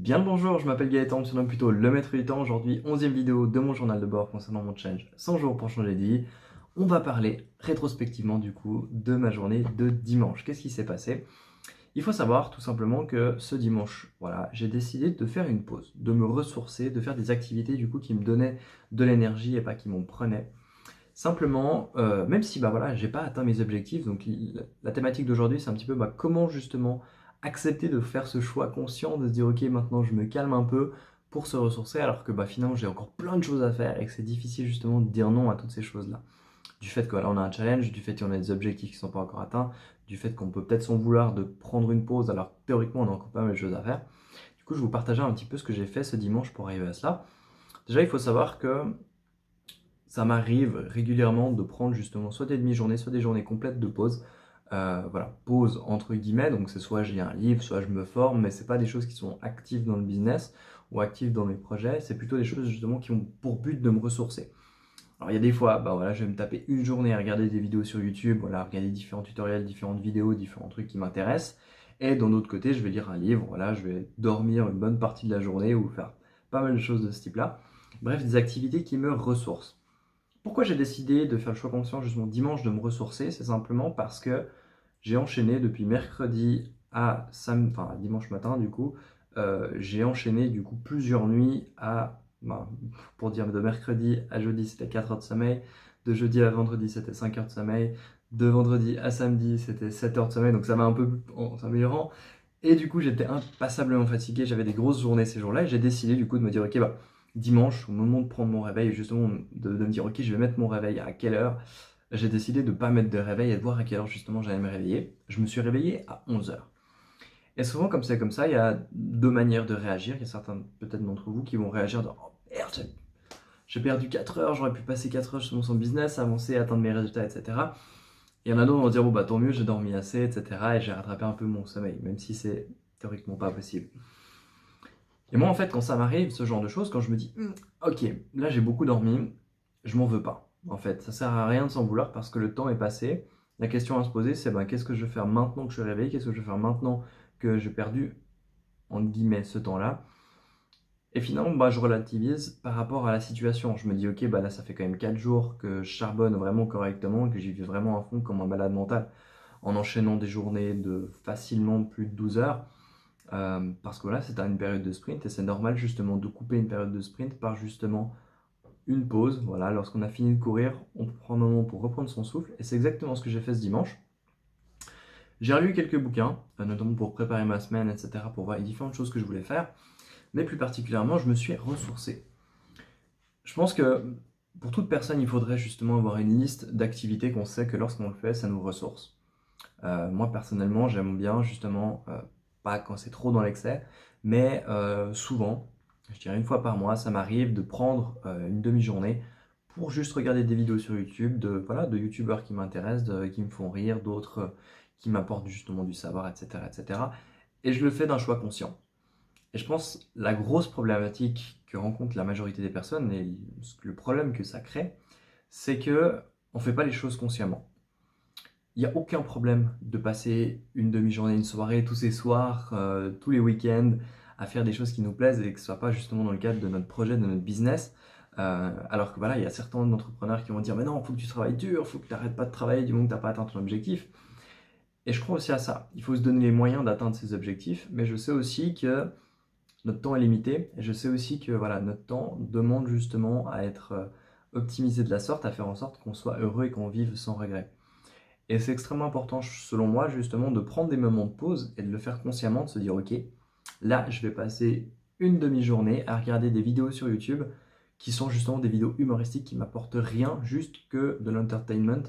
Bien le bonjour, je m'appelle Gaëtan, je suis plutôt le maître du temps. Aujourd'hui, 11e vidéo de mon journal de bord concernant mon challenge 100 jours pour changer de vie. On va parler rétrospectivement du coup de ma journée de dimanche. Qu'est-ce qui s'est passé? Il faut savoir tout simplement que ce dimanche, voilà, j'ai décidé de faire une pause, de me ressourcer, de faire des activités du coup qui me donnaient de l'énergie et pas qui m'en prenaient. Simplement, même si bah voilà, j'ai pas atteint mes objectifs, donc la thématique d'aujourd'hui, c'est un petit peu bah, comment justement accepter de faire ce choix conscient, de se dire ok, maintenant je me calme un peu pour se ressourcer, alors que bah, finalement j'ai encore plein de choses à faire et que c'est difficile justement de dire non à toutes ces choses-là. Du fait qu'on a un challenge, du fait qu'on a des objectifs qui ne sont pas encore atteints, du fait qu'on peut peut-être s'en vouloir de prendre une pause, alors que théoriquement on a encore pas mal de choses à faire. Du coup, je vais vous partager un petit peu ce que j'ai fait ce dimanche pour arriver à cela. Déjà, il faut savoir que ça m'arrive régulièrement de prendre justement soit des demi-journées, soit des journées complètes de pause. Voilà, pause entre guillemets, donc c'est soit j'ai un livre, soit je me forme, mais c'est pas des choses qui sont actives dans le business ou actives dans mes projets, c'est plutôt des choses justement qui ont pour but de me ressourcer. Alors il y a des fois, bah voilà, je vais me taper une journée à regarder des vidéos sur YouTube, voilà, regarder différents tutoriels, différentes vidéos, différents trucs qui m'intéressent, et d'un autre côté, je vais lire un livre, voilà, je vais dormir une bonne partie de la journée ou faire pas mal de choses de ce type-là. Bref, des activités qui me ressourcent. Pourquoi j'ai décidé de faire le choix conscient justement dimanche de me ressourcer? C'est simplement parce que j'ai enchaîné depuis mercredi à enfin, à dimanche matin du coup, j'ai enchaîné du coup plusieurs nuits bah, pour dire de mercredi à jeudi c'était 4 heures de sommeil, de jeudi à vendredi c'était 5 heures de sommeil, de vendredi à samedi c'était 7 heures de sommeil, donc ça va un peu en s'améliorant. Et du coup, j'étais impassablement fatigué, j'avais des grosses journées ces jours-là, et j'ai décidé du coup de me dire, ok, bah, dimanche, au moment de prendre mon réveil, justement, de me dire, ok, je vais mettre mon réveil à quelle heure, j'ai décidé de ne pas mettre de réveil et de voir à quelle heure justement j'allais me réveiller. Je me suis réveillé à 11 heures. Et souvent, comme c'est comme ça, il y a deux manières de réagir. Il y a certains, peut-être d'entre vous, qui vont réagir de, oh merde, j'ai perdu 4 heures, j'aurais pu passer 4 heures sur mon business, avancer, atteindre mes résultats, etc. Et il y en a d'autres qui vont dire, bon, bah tant mieux, j'ai dormi assez, etc. Et j'ai rattrapé un peu mon sommeil, même si c'est théoriquement pas possible. Et moi, en fait, quand ça m'arrive, ce genre de choses, quand je me dis, ok, là j'ai beaucoup dormi, je m'en veux pas. En fait, ça sert à rien de s'en vouloir parce que le temps est passé. La question à se poser, c'est ben, qu'est-ce que je vais faire maintenant que je suis réveillé? Qu'est-ce que je vais faire maintenant que j'ai perdu, entre guillemets, ce temps-là? Et finalement, bah, je relativise par rapport à la situation. Je me dis, ok, bah là, ça fait quand même 4 jours que je charbonne vraiment correctement, que j'y vais vraiment à fond comme un malade mental, en enchaînant des journées de facilement plus de 12 heures. Parce que voilà, c'est une période de sprint et c'est normal justement de couper une période de sprint par justement une pause. Voilà, lorsqu'on a fini de courir, on prend un moment pour reprendre son souffle et c'est exactement ce que j'ai fait ce dimanche. J'ai relu quelques bouquins, notamment pour préparer ma semaine, etc., pour voir les différentes choses que je voulais faire, mais plus particulièrement, je me suis ressourcé. Je pense que pour toute personne, il faudrait justement avoir une liste d'activités qu'on sait que lorsqu'on le fait, ça nous ressource. Moi personnellement, j'aime bien justement, pas quand c'est trop dans l'excès, mais souvent, je dirais une fois par mois, ça m'arrive de prendre une demi-journée pour juste regarder des vidéos sur YouTube voilà, de youtubeurs qui m'intéressent, qui me font rire, d'autres qui m'apportent justement du savoir, etc., etc. Et cetera. Et je le fais d'un choix conscient. Et je pense la grosse problématique que rencontre la majorité des personnes et le problème que ça crée, c'est que on fait pas les choses consciemment. Il n'y a aucun problème de passer une demi-journée, une soirée, tous ces soirs, tous les week-ends, à faire des choses qui nous plaisent et que ce soit pas justement dans le cadre de notre projet, de notre business. Alors que voilà, il y a certains entrepreneurs qui vont dire mais non, il faut que tu travailles dur, il faut que tu n'arrêtes pas de travailler du moment que tu n'as pas atteint ton objectif. Et je crois aussi à ça. Il faut se donner les moyens d'atteindre ses objectifs, mais je sais aussi que notre temps est limité et je sais aussi que voilà, notre temps demande justement à être optimisé de la sorte, à faire en sorte qu'on soit heureux et qu'on vive sans regret. Et c'est extrêmement important, selon moi, justement, de prendre des moments de pause et de le faire consciemment, de se dire, ok, là, je vais passer une demi-journée à regarder des vidéos sur YouTube qui sont justement des vidéos humoristiques qui m'apportent rien, juste que de l'entertainment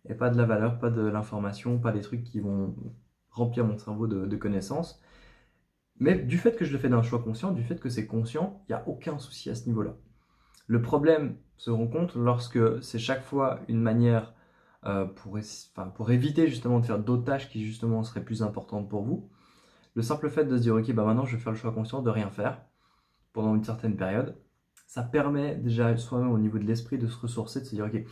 et pas de la valeur, pas de l'information, pas des trucs qui vont remplir mon cerveau de connaissances. Mais du fait que je le fais d'un choix conscient, du fait que c'est conscient, il n'y a aucun souci à ce niveau-là. Le problème se rencontre lorsque c'est chaque fois une manière pour éviter justement de faire d'autres tâches qui justement seraient plus importantes pour vous. Le simple fait de se dire ok bah maintenant je vais faire le choix conscient de rien faire pendant une certaine période, ça permet déjà soi-même au niveau de l'esprit de se ressourcer, de se dire ok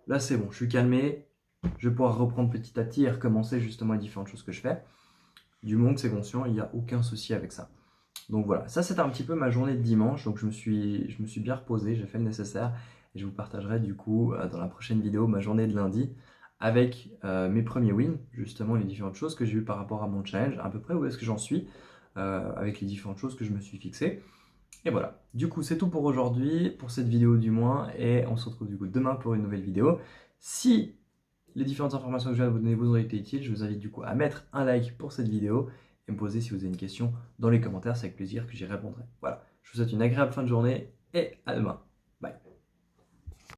là c'est bon, je suis calmé, je vais pouvoir reprendre petit à petit et recommencer justement les différentes choses que je fais. Du moment que c'est conscient, il n'y a aucun souci avec ça. Donc voilà, ça c'était un petit peu ma journée de dimanche, donc je me suis bien reposé, j'ai fait le nécessaire, et je vous partagerai du coup dans la prochaine vidéo ma journée de lundi avec mes premiers wins, justement les différentes choses que j'ai eues par rapport à mon challenge, à peu près où est-ce que j'en suis, avec les différentes choses que je me suis fixées. Et voilà, du coup c'est tout pour aujourd'hui, pour cette vidéo du moins, et on se retrouve du coup demain pour une nouvelle vidéo. Si les différentes informations que je viens de vous donner vous ont été utiles, je vous invite du coup à mettre un like pour cette vidéo et me poser si vous avez une question dans les commentaires, c'est avec plaisir que j'y répondrai. Voilà, je vous souhaite une agréable fin de journée et à demain.